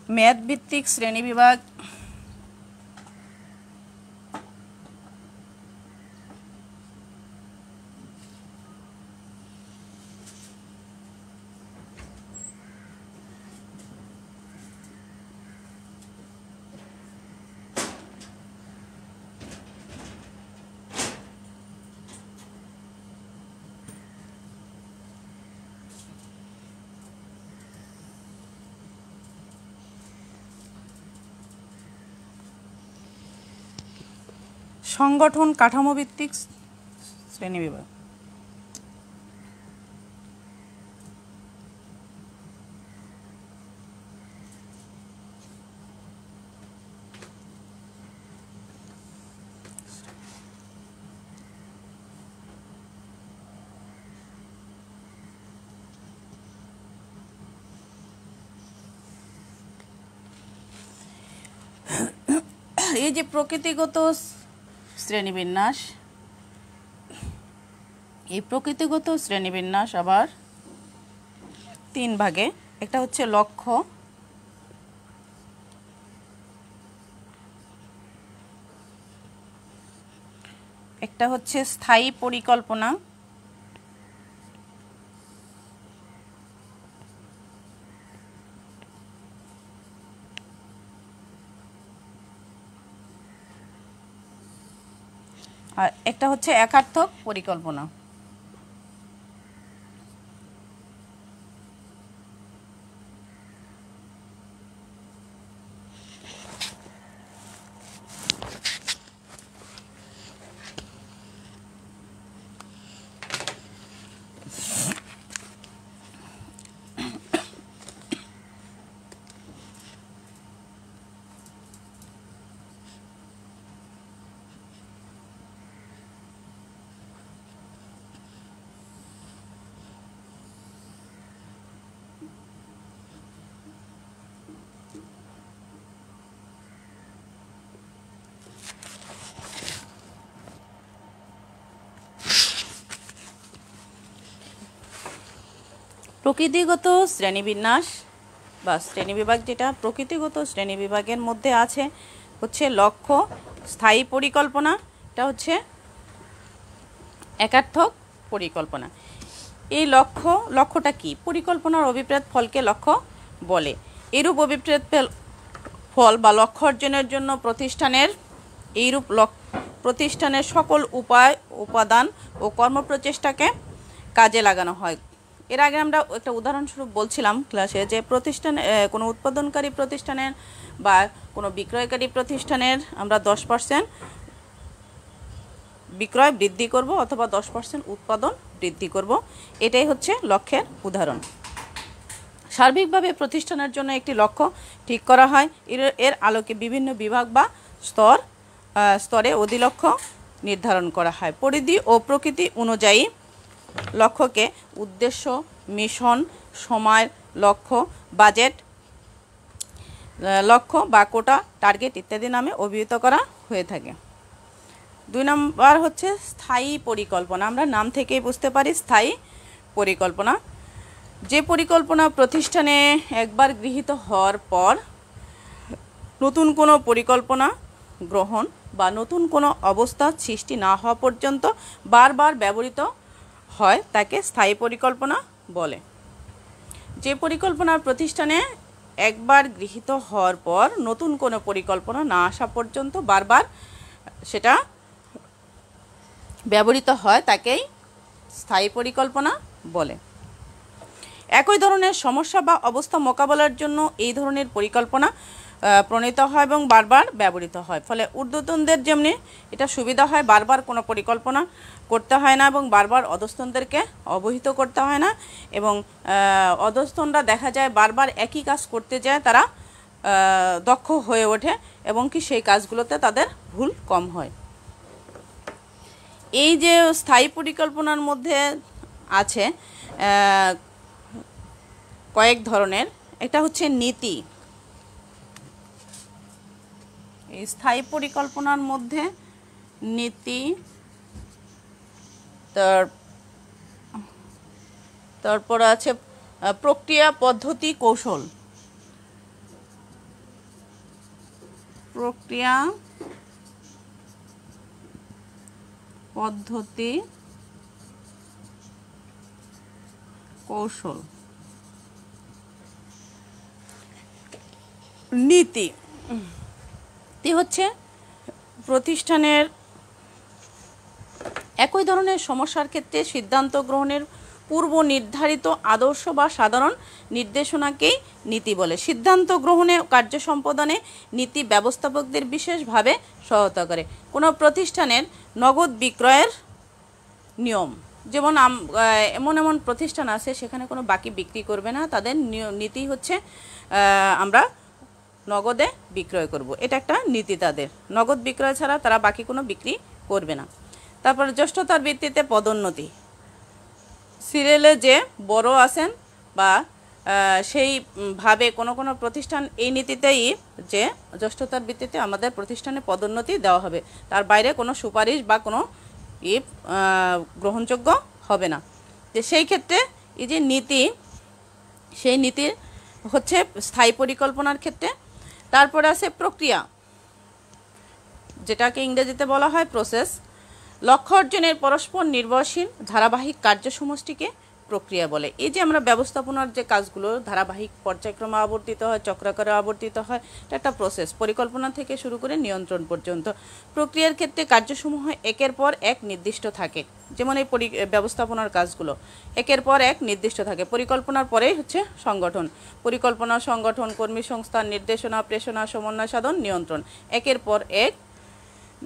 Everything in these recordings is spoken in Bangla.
মেয়াদ ভিত্তিক শ্রেণীবিভাগ সংগঠন কাঠামো ভিত্তিক শ্রেণীবিভাগ। এই যে প্রকৃতিগত শ্রেণীবিন্যাস, এই প্রকৃতিগত শ্রেণীবিন্যাস আবার তিন ভাগে। একটা হচ্ছে লক্ষ্য, একটা হচ্ছে স্থায়ী পরিকল্পনা, আর একটা হচ্ছে একার্থক পরিকল্পনা। প্রকৃতিগত শ্রেণীবিন্যাস বা শ্রেণীবিভাগ, যেটা প্রকৃতিগত শ্রেণীবিভাগের মধ্যে আছে হচ্ছে লক্ষ্য, স্থায়ী পরিকল্পনা, এটা হচ্ছে একার্থক পরিকল্পনা। এই লক্ষ্যটা কি? পরিকল্পনার অভিপ্রেত ফলকে লক্ষ্য বলে। এরূপ অভিপ্রেত ফল বা লক্ষ্য অর্জনের জন্য প্রতিষ্ঠানের সকল উপাদান ও কর্মপ্রচেষ্টাকে কাজে লাগানো হয়। এর আগে আমরা একটা উদাহরণস্বরূপ বলছিলাম ক্লাসে যে কোনো উৎপাদনকারী প্রতিষ্ঠানের বা কোনো বিক্রয়কারী প্রতিষ্ঠানের আমরা 10% বিক্রয় বৃদ্ধি করব অথবা 10% উৎপাদন বৃদ্ধি করব, এটাই হচ্ছে লক্ষ্যের উদাহরণ। সার্বিকভাবে প্রতিষ্ঠানের জন্য একটি লক্ষ্য ঠিক করা হয়। এর আলোকে বিভিন্ন বিভাগ বা স্তরে অধিলক্ষ্য নির্ধারণ করা হয়। পরিধি ও প্রকৃতি অনুযায়ী লক্ষ্যকে উদ্দেশ্য, মিশন, সময় লক্ষ্য, বাজেট লক্ষ্য বা কোটা, টার্গেট ইত্যাদি নামে অভিহিত করা হয়ে থাকে। 2 নম্বর হচ্ছে স্থায়ী পরিকল্পনা। আমরা নাম থেকেই বুঝতে পারি স্থায়ী পরিকল্পনা। যে পরিকল্পনা প্রতিষ্ঠানে একবার গৃহীত হওয়ার পর নতুন কোনো পরিকল্পনা গ্রহণ বা নতুন কোনো অবস্থা সৃষ্টি না হওয়া পর্যন্ত বারবার ব্যবহৃত হয় তাকে স্থায়ী পরিকল্পনা বলে। যে পরিকল্পনা প্রতিষ্ঠানে একবার গৃহীত হওয়ার পর নতুন কোনো পরিকল্পনা না আসা পর্যন্ত বারবার সেটা ব্যবহৃত হয় তাকেই স্থায়ী পরিকল্পনা বলে। একই ধরনের সমস্যা বা অবস্থা মোকাবেলার জন্য এই ধরনের পরিকল্পনা প্রণীত হয় এবং বারবার ব্যবহৃত হয়। ফলে ঊর্ধ্বতনদের যেমনি এটা সুবিধা হয়, বারবার কোনো পরিকল্পনা করতে হয় না এবং বারবার অধস্তনদেরকে অবহিত করতে হয় না, এবং অধস্তনরা দেখা যায় বারবার একই কাজ করতে যায়, তারা দক্ষ হয়ে ওঠে এবং কি সেই কাজগুলোতে তাদের ভুল কম হয়। এই যে স্থায়ী পরিকল্পনার মধ্যে আছে কয়েক ধরনের। একটা হচ্ছে নীতি। এই স্থায়ী পরিকল্পনার মধ্যে নীতি, তারপর আছে প্রক্রিয়া, পদ্ধতি, কৌশল। প্রক্রিয়া, পদ্ধতি, কৌশল, নীতি হচ্ছে প্রতিষ্ঠানের একই ধরনের সমস্যার ক্ষেত্রে সিদ্ধান্ত গ্রহণের পূর্ব নির্ধারিত আদর্শ বা সাধারণ নির্দেশনাকেই নীতি বলে। সিদ্ধান্ত গ্রহণে কার্য সম্পাদনে নীতি ব্যবস্থাপকদের বিশেষভাবে সহায়তা করে। কোনো প্রতিষ্ঠানের নগদ বিক্রয়ের নিয়ম, যেমন এমন প্রতিষ্ঠান আছে সেখানে কোনো বাকি বিক্রি করবে না, তাদের নীতি হচ্ছে আমরা নগদে বিক্রয় করব, এটা একটা নীতি তাদের। নগদ বিক্রয় ছাড়া তারা বাকি কোনো বিক্রি করবে না। তারপর জ্যেষ্ঠতার ভিত্তিতে পদোন্নতি, সিরিয়ালে যে বড় আছেন বা সেইভাবে কোনো প্রতিষ্ঠান এই নীতিতেই যে জ্যেষ্ঠতার ভিত্তিতে আমাদের প্রতিষ্ঠানে পদোন্নতি দেওয়া হবে, তার বাইরে কোনো সুপারিশ বা কোনো গ্রহণযোগ্য হবে না। যে সেই ক্ষেত্রে এই যে নীতি, সেই নীতির হচ্ছে স্থায়ী পরিকল্পনার ক্ষেত্রে। তারপরে আছে প্রক্রিয়া, যেটাকে ইংরেজিতে বলা হয় প্রসেস। লক্ষ্য অর্জনের পরস্পর নির্ভরশীল ধারাবাহিক কার্য সমষ্টিকে প্রক্রিয়া বলে। এই যে আমরা ব্যবস্থাপনার যে কাজগুলো ধারাবাহিক পর্যায়ক্রমে আবর্তিত হয়, চক্রাকারে আবর্তিত হয়, এটা একটা প্রসেস, পরিকল্পনা থেকে শুরু করে নিয়ন্ত্রণ পর্যন্ত। প্রক্রিয়ার ক্ষেত্রে কার্যসমূহ একের পর এক নির্দিষ্ট থাকে, যেমন এই ব্যবস্থাপনার কাজগুলো একের পর এক নির্দিষ্ট থাকে। পরিকল্পনার পরেই হচ্ছে সংগঠন, পরিকল্পনা, সংগঠন, কর্মী সংস্থান, নির্দেশনা, প্রেষণা, সমন্বয় সাধন, নিয়ন্ত্রণ একের পর এক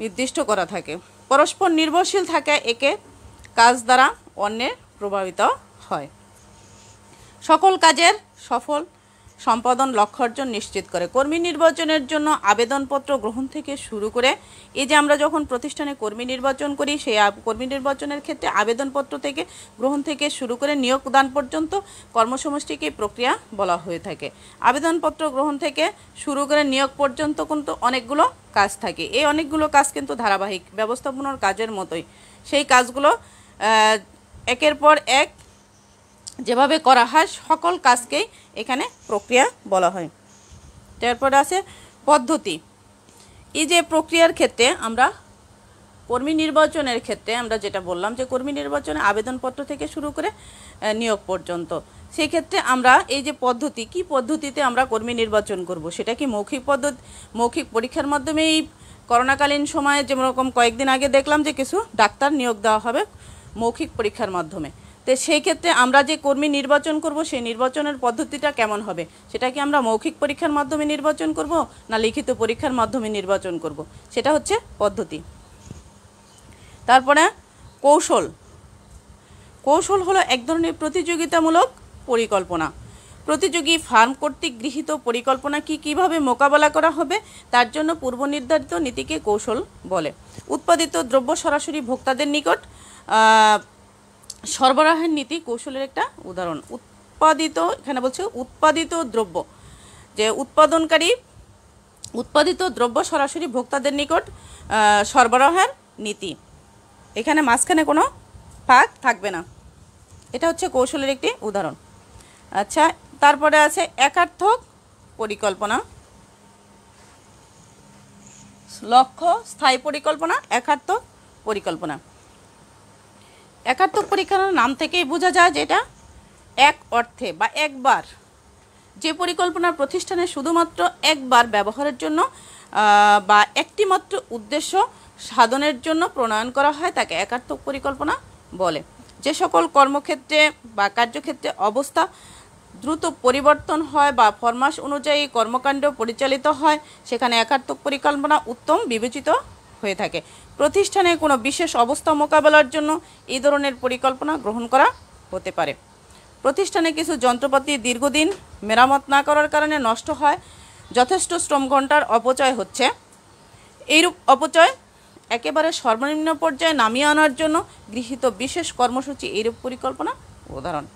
নির্দিষ্ট করা থাকে। পরস্পর নির্ভরশীল থাকে, একে কাজ দ্বারা অন্যের প্রভাবিত হয়। সকল কাজের সফল সম্পাদন লক্ষ্য অর্জন নিশ্চিত করে। কর্মী নির্বাচনের জন্য আবেদনপত্র গ্রহণ থেকে শুরু করে, এই যে আমরা যখন প্রতিষ্ঠানে কর্মী নির্বাচন করি, সেই কর্মী নির্বাচনের ক্ষেত্রে আবেদনপত্র থেকে গ্রহণ থেকে শুরু করে নিয়োগ দান পর্যন্ত কর্মসমষ্টিকে প্রক্রিয়া বলা হয়ে থাকে। আবেদনপত্র গ্রহণ থেকে শুরু করে নিয়োগ পর্যন্ত কিন্তু অনেকগুলো কাজ থাকে। এই অনেকগুলো কাজ কিন্তু ধারাবাহিক ব্যবস্থাপনার কাজের মতোই। সেই কাজগুলো একের পর এক যেভাবে করা হয়, সকল কাজকেই এখানে প্রক্রিয়া বলা হয়। তারপরে আছে পদ্ধতি। এই যে প্রক্রিয়ার ক্ষেত্রে আমরা কর্মী নির্বাচনের ক্ষেত্রে আমরা যেটা বললাম যে কর্মী নির্বাচনে আবেদনপত্র থেকে শুরু করে নিয়োগ পর্যন্ত, সেই ক্ষেত্রে আমরা এই যে পদ্ধতি, কি পদ্ধতিতে আমরা কর্মী নির্বাচন করব, সেটা কি মৌখিক পদ্ধতি, মৌখিক পরীক্ষার মাধ্যমেই করোনাকালীন সময়ে যেরকম কয়েকদিন আগে দেখলাম যে কিছু ডাক্তার নিয়োগ দেওয়া হবে মৌখিক পরীক্ষার মাধ্যমে। তো সেই ক্ষেত্রে আমরা যে কর্মী নির্বাচন করব, সেই নির্বাচনের পদ্ধতিটা কেমন হবে, সেটা কি আমরা মৌখিক পরীক্ষার মাধ্যমে নির্বাচন করব না লিখিত পরীক্ষার মাধ্যমে নির্বাচন করব, সেটা হচ্ছে পদ্ধতি। তারপরে কৌশল। কৌশল হলো এক ধরনের প্রতিযোগিতামূলক পরিকল্পনা। প্রতিযোগী ফার্ম কর্তৃক গৃহীত পরিকল্পনা কিভাবে মোকাবেলা করা হবে, তার জন্য পূর্ব নির্ধারিত নীতিকে কৌশল বলে। উৎপাদিত দ্রব্য সরাসরি ভোক্তাদের নিকট সরবরাহের নীতি কৌশলের একটা উদাহরণ। এখানে বলছে উৎপাদিত দ্রব্য, যে উৎপাদিত দ্রব্য সরাসরি ভোক্তাদের নিকট সরবরাহের নীতি, এখানে মাঝখানে কোনো ফাঁক থাকবে না, এটা হচ্ছে কৌশলের একটি উদাহরণ। আচ্ছা, তারপরে আছে একার্থক পরিকল্পনা। লক্ষ্য স্থায়ী পরিকল্পনা, একার্থক পরিকল্পনা। একার্থক পরিকল্পনার নাম থেকেই বোঝা যায় যে এটা এক অর্থে বা একবার, যে পরিকল্পনা প্রতিষ্ঠানে শুধুমাত্র একবার ব্যবহারের জন্য বা একটি মাত্র উদ্দেশ্য সাধনের জন্য প্রণয়ন করা হয় তাকে একার্থক পরিকল্পনা বলে। যে সকল কর্মক্ষেত্রে বা কার্যক্ষেত্রে অবস্থা দ্রুত পরিবর্তন হয় বা ফরমাস অনুযায়ী কর্মকাণ্ড পরিচালিত হয়, সেখানে একার্থক পরিকল্পনা উত্তম বিবেচিত হয়ে থাকে। প্রতিষ্ঠানে কোনো বিশেষ অবস্থা মোকাবেলার জন্য এই ধরনের পরিকল্পনা গ্রহণ করা হতে পারে। প্রতিষ্ঠানে কিছু যন্ত্রপাতি দীর্ঘদিন মেরামত না করার কারণে নষ্ট হয়, যথেষ্ট শ্রম ঘন্টার অপচয় হচ্ছে। এইরূপ অপচয় একেবারে সর্বনিম্ন পর্যায়ে নামিয়ে আনার জন্য গৃহীত বিশেষ কর্মসূচি এইরূপ পরিকল্পনা উদাহরণ।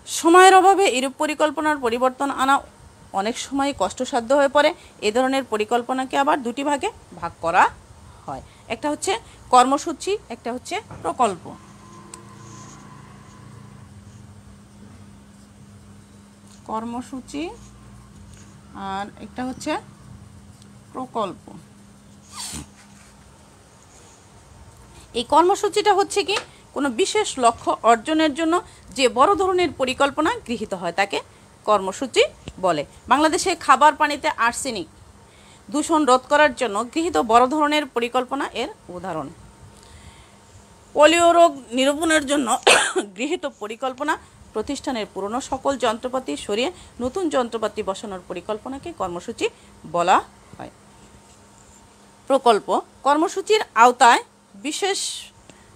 সময়ের অভাবে এইরূপ পরিকল্পনার পরিবর্তন আনা অনেক সময় কষ্টসাধ্য হয়ে পড়ে। এই ধরনের পরিকল্পনাকে আবার দুটি ভাগে ভাগ করা হয়, একটা হচ্ছে কর্মসূচি, একটা হচ্ছে প্রকল্প। কর্মসূচি আর একটা হচ্ছে প্রকল্প। এই কর্মসূচিটা হচ্ছে কি কোনো বিশেষ লক্ষ্য অর্জনের জন্য যে বড় ধরনের পরিকল্পনা গৃহীত হয় তাকে কর্মসূচি বলে। বাংলাদেশে খাবার পানিতে আর্সেনিক দূষণ রোধ করার জন্য গৃহীত বড় ধরনের পরিকল্পনা এর উদাহরণ। পোলিও রোগ নিরূপণের জন্য গৃহীত পরিকল্পনা, প্রতিষ্ঠানের পুরনো সকল যন্ত্রপাতি সরিয়ে নতুন যন্ত্রপাতি বসানোর পরিকল্পনাকে কর্মসূচি বলা হয়। প্রকল্প কর্মসূচির আওতায় বিশেষ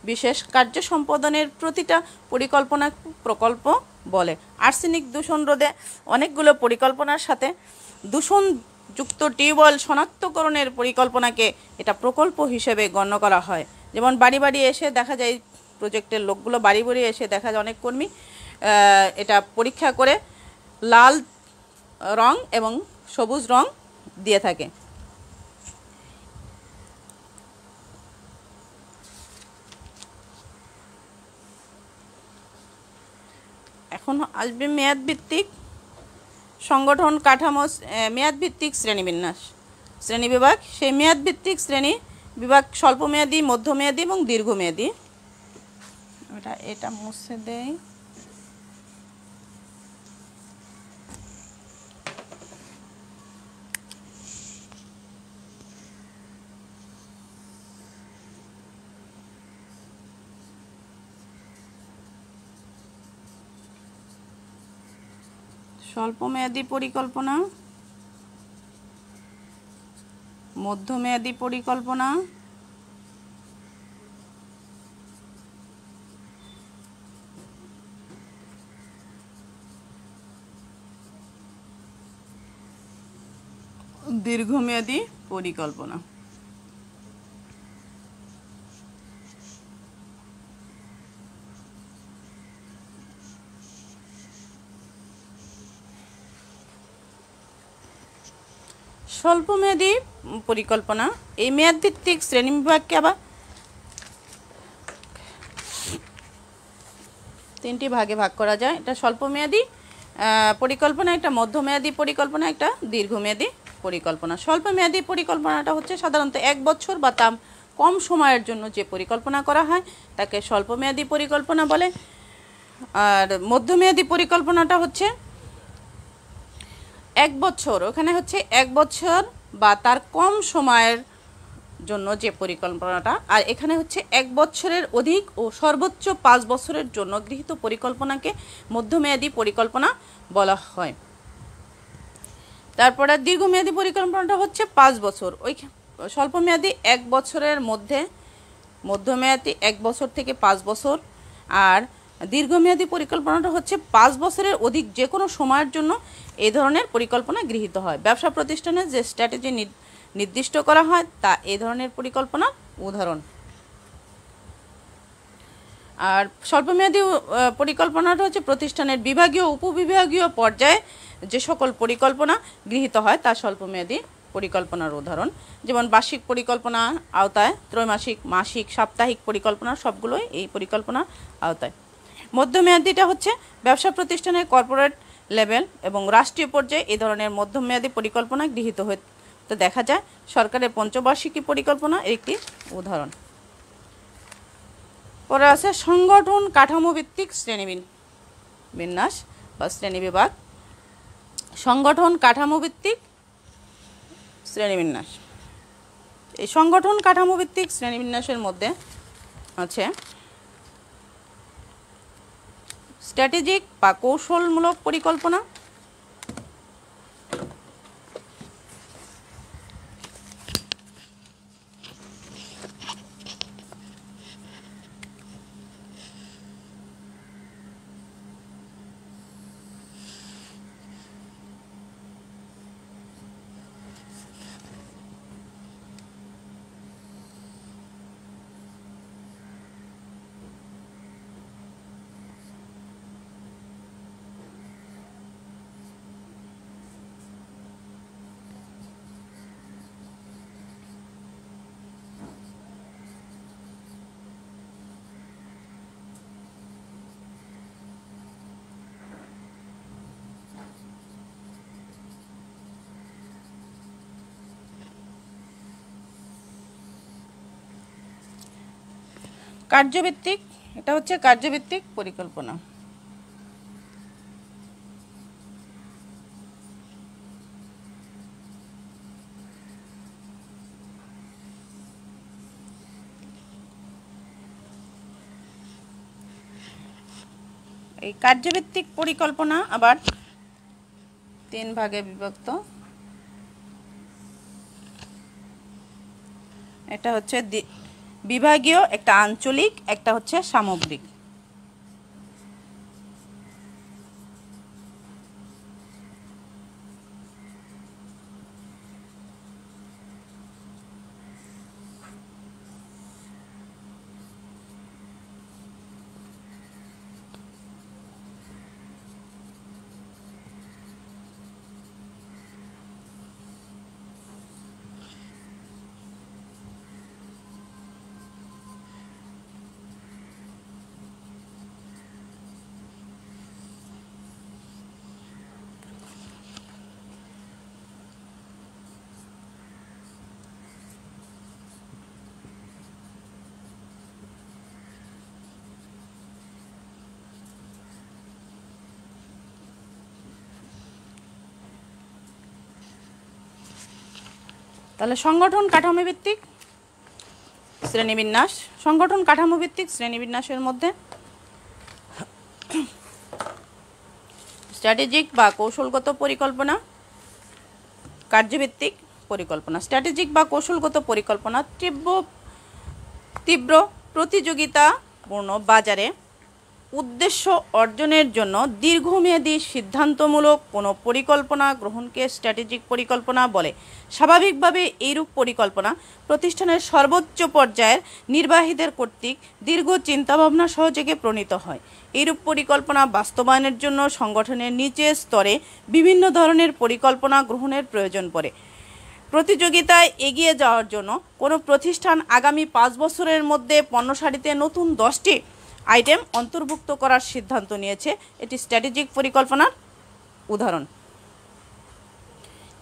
বিশেষ কার্য সম্পাদনের প্রতিটা পরিকল্পনা প্রকল্প বলে। আর্সেনিক দূষণ রোধে অনেকগুলো পরিকল্পনার সাথে দূষণযুক্ত টিউবওয়েল শনাক্তকরণের পরিকল্পনাকে এটা প্রকল্প হিসেবে গণ্য করা হয়। যেমন বাড়ি বাড়ি এসে দেখা যায়, প্রজেক্টের লোকগুলো বাড়ি বাড়ি এসে দেখা যায় অনেক কর্মী এটা পরীক্ষা করে লাল রং এবং সবুজ রং দিয়ে থাকে। এখন আসবে মেয়াদভিত্তিক সংগঠন কাঠামো, মেয়াদভিত্তিক শ্রেণীবিন্যাস, শ্রেণীবিভাগ। সেই মেয়াদভিত্তিক শ্রেণী বিভাগ স্বল্পমেয়াদী, মধ্যমেয়াদী এবং দীর্ঘমেয়াদী। এটা মুছে দেয়। স্বল্পমেয়াদী পরিকল্পনা, মধ্যমেয়াদী পরিকল্পনা, দীর্ঘমেয়াদী পরিকল্পনা। স্বল্পমেয়াদী পরিকল্পনা, এই মেয়াদভিত্তিক শ্রেণীবিভাগকে আবার তিনটি ভাগে ভাগ করা যায়। এটা স্বল্পমেয়াদী পরিকল্পনা, একটা মধ্যমেয়াদী পরিকল্পনা, একটা দীর্ঘমেয়াদী পরিকল্পনা। স্বল্পমেয়াদী পরিকল্পনাটা হচ্ছে সাধারণত 1 বছর বা তার কম সময়ের জন্য যে পরিকল্পনা করা হয় তাকে স্বল্পমেয়াদী পরিকল্পনা বলে। আর মধ্যমেয়াদী পরিকল্পনাটা হচ্ছে 1 বছর, ওখানে হচ্ছে 1 বছর বা তার কম সময়ের জন্য যে পরিকল্পনাটা, আর এখানে হচ্ছে 1 বছরের অধিক ও সর্বোচ্চ 5 বছরের জন্য গৃহীত পরিকল্পনাকে মধ্যমেয়াদী পরিকল্পনা বলা হয়। তারপরে দীর্ঘমেয়াদী পরিকল্পনাটা হচ্ছে 5 বছর। ওই স্বল্পমেয়াদী 1 বছরের মধ্যে, মধ্যমেয়াদী 1 বছর থেকে 5 বছর, আর দীর্ঘমেয়াদী পরিকল্পনাটা হচ্ছে 5 বছরের অধিক যে কোনো সময়ের জন্য এই ধরনের পরিকল্পনা গৃহীত হয়। ব্যবসা প্রতিষ্ঠানে যে স্ট্র্যাটেজি নির্দিষ্ট করা হয় তা এই ধরনের পরিকল্পনার উদাহরণ। আর স্বল্পমেয়াদী পরিকল্পনাটা হচ্ছে প্রতিষ্ঠানের বিভাগীয় উপবিভাগীয় পর্যায়ে যে সকল পরিকল্পনা গৃহীত হয় তা স্বল্পমেয়াদী পরিকল্পনার উদাহরণ। যেমন বার্ষিক পরিকল্পনা আওতায়, ত্রৈমাসিক, মাসিক, সাপ্তাহিক পরিকল্পনা সবগুলোই এই পরিকল্পনার আওতায়। মধ্যমেয়াদীটা হচ্ছে ব্যবসা প্রতিষ্ঠানের কর্পোরেট লেভেল এবং রাষ্ট্রীয় পর্যায়ে এই ধরনের মধ্যমেয়াদী পরিকল্পনা গৃহীত হতে দেখা যায়। সরকারের পঞ্চবার্ষিকী পরিকল্পনা একটি উদাহরণ। পরে আছে সংগঠন কাঠামো ভিত্তিক শ্রেণীবিন্যাস বা শ্রেণীবিভাগ। সংগঠন কাঠামো ভিত্তিক শ্রেণীবিন্যাস, এই সংগঠন কাঠামো ভিত্তিক শ্রেণীবিন্যাসের মধ্যে আছে স্ট্র্যাটেজিক বা কৌশলমূলক পরিকল্পনা, কার্যভিত্তিক, এটা হচ্ছে কার্যভিত্তিক পরিকল্পনা। এই কার্যভিত্তিক পরিকল্পনা আবার 3 ভাগে বিভক্ত। এটা হচ্ছে বিভাগীয়, একটা আঞ্চলিক, একটা হচ্ছে সামগ্রিক। তাহলে সংগঠন কাঠামো ভিত্তিক শ্রেণীবিন্যাস। সংগঠন কাঠামো ভিত্তিক শ্রেণীবিন্যাসের মধ্যে স্ট্র্যাটেজিক বা কৌশলগত পরিকল্পনা, কার্যভিত্তিক পরিকল্পনা। স্ট্র্যাটেজিক বা কৌশলগত পরিকল্পনা তীব্র প্রতিযোগিতাপূর্ণ বাজারে উদ্দেশ্য অর্জনের জন্য দীর্ঘমেয়াদী সিদ্ধান্তমূলক কোনো পরিকল্পনা গ্রহণকে স্ট্র্যাটেজিক পরিকল্পনা বলে। স্বাভাবিকভাবে এইরূপ পরিকল্পনা প্রতিষ্ঠানের সর্বোচ্চ পর্যায়ের নির্বাহীদের কর্তৃক দীর্ঘ চিন্তাভাবনা সহযোগে প্রণীত হয়। এইরূপ পরিকল্পনা বাস্তবায়নের জন্য সংগঠনের নিচের স্তরে বিভিন্ন ধরনের পরিকল্পনা গ্রহণের প্রয়োজন পড়ে। প্রতিযোগিতায় এগিয়ে যাওয়ার জন্য কোনো প্রতিষ্ঠান আগামী 5 বছরের মধ্যে পণ্য সারিতে নতুন 10টি আইটেম অন্তর্ভুক্ত করার সিদ্ধান্ত নিয়েছে, এটি স্ট্র্যাটেজিক পরিকল্পনার উদাহরণ।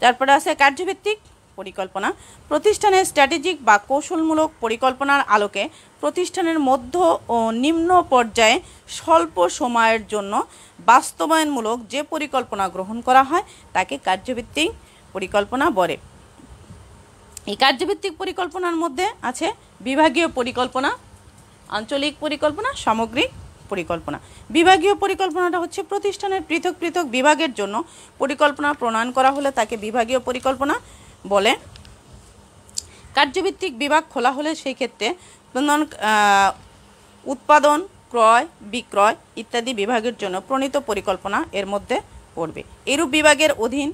তারপরে আছে কার্যভিত্তিক পরিকল্পনা। প্রতিষ্ঠানের স্ট্র্যাটেজিক বা কৌশলমূলক পরিকল্পনার আলোকে প্রতিষ্ঠানের মধ্য ও নিম্ন পর্যায়ে স্বল্প সময়ের জন্য বাস্তবায়নমূলক যে পরিকল্পনা গ্রহণ করা হয় তাকে কার্যভিত্তিক পরিকল্পনা বলে। এই কার্যভিত্তিক পরিকল্পনার মধ্যে আছে বিভাগীয় পরিকল্পনা, আঞ্চলিক পরিকল্পনা, সামগ্রিক পরিকল্পনা। বিভাগীয় পরিকল্পনাটা হচ্ছে প্রতিষ্ঠানের পৃথক পৃথক বিভাগের জন্য পরিকল্পনা প্রণয়ন করা হলে তাকে বিভাগীয় পরিকল্পনা বলে। কার্যভিত্তিক বিভাগ খোলা হলে সেই ক্ষেত্রে উৎপাদন, ক্রয়, বিক্রয় ইত্যাদি বিভাগের জন্য প্রণীত পরিকল্পনা এর মধ্যে পড়বে। এরূপ বিভাগের অধীন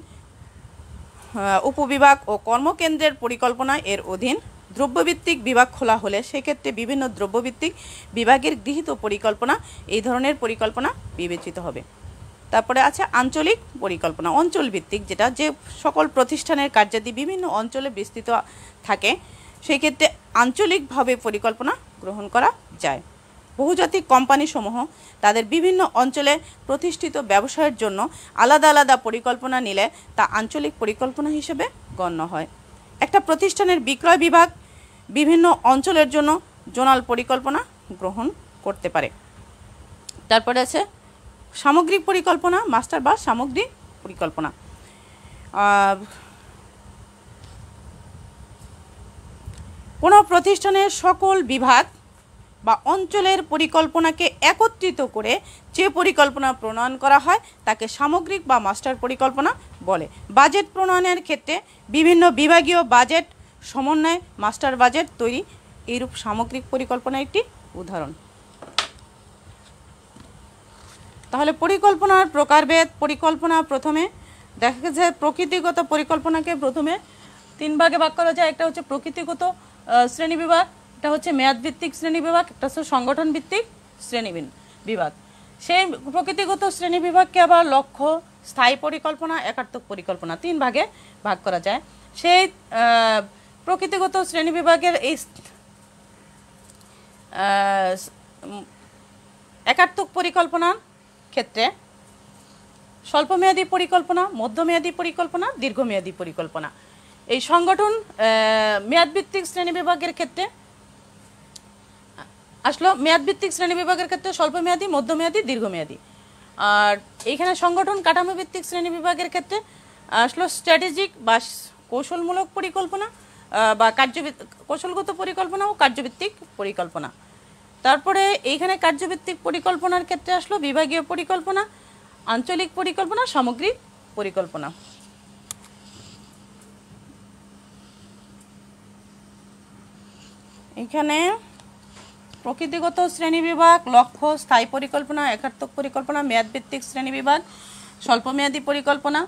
উপবিভাগ ও কর্মকেন্দ্রের পরিকল্পনা এর অধীন। দ্রব্যভিত্তিক বিভাগ খোলা হলে সেক্ষেত্রে বিভিন্ন দ্রব্যভিত্তিক বিভাগের গৃহীত পরিকল্পনা, এই ধরনের পরিকল্পনা বিবেচিত হবে। তারপরে আছে আঞ্চলিক পরিকল্পনা, অঞ্চল ভিত্তিক, যেটা যে সকল প্রতিষ্ঠানের কার্যাদি বিভিন্ন অঞ্চলে বিস্তৃত থাকে সেই ক্ষেত্রে আঞ্চলিকভাবে পরিকল্পনা গ্রহণ করা যায়। বহুজাতিক কোম্পানিসমূহ তাদের বিভিন্ন অঞ্চলে প্রতিষ্ঠিত ব্যবসায়ের জন্য আলাদা আলাদা পরিকল্পনা নিলে তা আঞ্চলিক পরিকল্পনা হিসেবে গণ্য হয়। একটা প্রতিষ্ঠানের বিক্রয় বিভাগ বিভিন্ন অঞ্চলের জন্য জোনাল পরিকল্পনা গ্রহণ করতে পারে। তারপরে আছে সামগ্রিক পরিকল্পনা, মাস্টার বা সামগ্রিক পরিকল্পনা। কোনো প্রতিষ্ঠানের সকল বিভাগ বা অঞ্চলের পরিকল্পনাকে একত্রিত করে যে পরিকল্পনা প্রণয়ন করা হয় তাকে সামগ্রিক বা মাস্টার পরিকল্পনা বলে। বাজেট প্রণয়নের ক্ষেত্রে বিভিন্ন বিভাগীয় বাজেট সমন্বয়ে মাস্টার বাজেট তৈরি এইরূপ সামগ্রিক পরিকল্পনা একটি উদাহরণ। তাহলে পরিকল্পনার প্রকারভেদ। পরিকল্পনা প্রথমে দেখা যায় প্রকৃতিগত পরিকল্পনাকে প্রথমে 3 ভাগে ভাগ করা যায়। একটা হচ্ছে প্রকৃতিগত শ্রেণীবিভাগ, এটা হচ্ছে মেয়াদভিত্তিক শ্রেণীবিভাগ, একটা হচ্ছে সংগঠন ভিত্তিক শ্রেণীবিভাগ। সেই প্রকৃতিগত শ্রেণীবিভাগকে আবার লক্ষ্য, স্থায়ী পরিকল্পনা, একাত্মক পরিকল্পনা 3 ভাগে ভাগ করা যায়। সেই প্রকৃতিগত শ্রেণীবিভাগের এই একাত্মক পরিকল্পনার ক্ষেত্রে স্বল্পমেয়াদী পরিকল্পনা, মধ্যমেয়াদী পরিকল্পনা, দীর্ঘমেয়াদী পরিকল্পনা। এই সংগঠন মেয়াদভিত্তিক শ্রেণীবিভাগের ক্ষেত্রে আসলো মেয়াদভিত্তিক শ্রেণীবিভাগের ক্ষেত্রে স্বল্পমেয়াদী, মধ্যমেয়াদী, দীর্ঘমেয়াদী। আর এইখানে সংগঠন কাঠামো ভিত্তিক শ্রেণীবিভাগের ক্ষেত্রে আসলো স্ট্র্যাটেজিক বা কৌশলমূলক পরিকল্পনা বা কৌশলগত পরিকল্পনা ও কার্যভিত্তিক পরিকল্পনা। তারপরে এইখানে কার্যভিত্তিক পরিকল্পনার ক্ষেত্রে আসলো বিভাগীয় পরিকল্পনা, আঞ্চলিক পরিকল্পনা, সামগ্রিক পরিকল্পনা। এখানে প্রকৃতিগত শ্রেণীবিভাগ, লক্ষ্য, স্থায়ী পরিকল্পনা, একাত্মক পরিকল্পনা, মেয়াদভিত্তিক শ্রেণীবিভাগ, স্বল্পমেয়াদী পরিকল্পনা,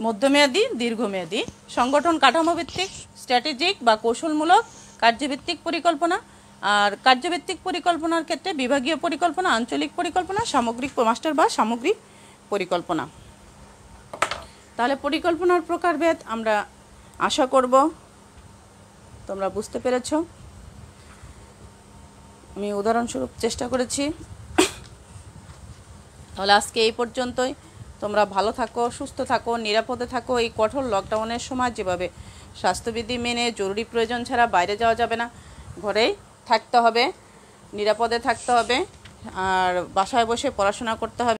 মধ্যমেয়াদী, দীর্ঘমেয়াদী, সংগঠন কাঠামো ভিত্তিক, স্ট্র্যাটেজিক বা কৌশলমূলক, কার্যভিত্তিক পরিকল্পনা। আর কার্যভিত্তিক পরিকল্পনার ক্ষেত্রে বিভাগীয় পরিকল্পনা, আঞ্চলিক পরিকল্পনা, সামগ্রিক মাস্টার বা সামগ্রিক পরিকল্পনা। তাহলে পরিকল্পনার প্রকারভেদ আমরা আশা করব তোমরা বুঝতে পেরেছো। আমি উদাহরণস্বরূপ চেষ্টা করেছি। তাহলে আজকে এই পর্যন্তই। তোমরা ভালো থাকো, সুস্থ থাকো, নিরাপদে থাকো। এই কঠোর লকডাউনের সময় যেভাবে স্বাস্থ্যবিধি মেনে জরুরি প্রয়োজন ছাড়া বাইরে যাওয়া যাবে না, ঘরেই থাকতে হবে, নিরাপদে থাকতে হবে, আর বাসায় বসে পড়াশোনা করতে হবে।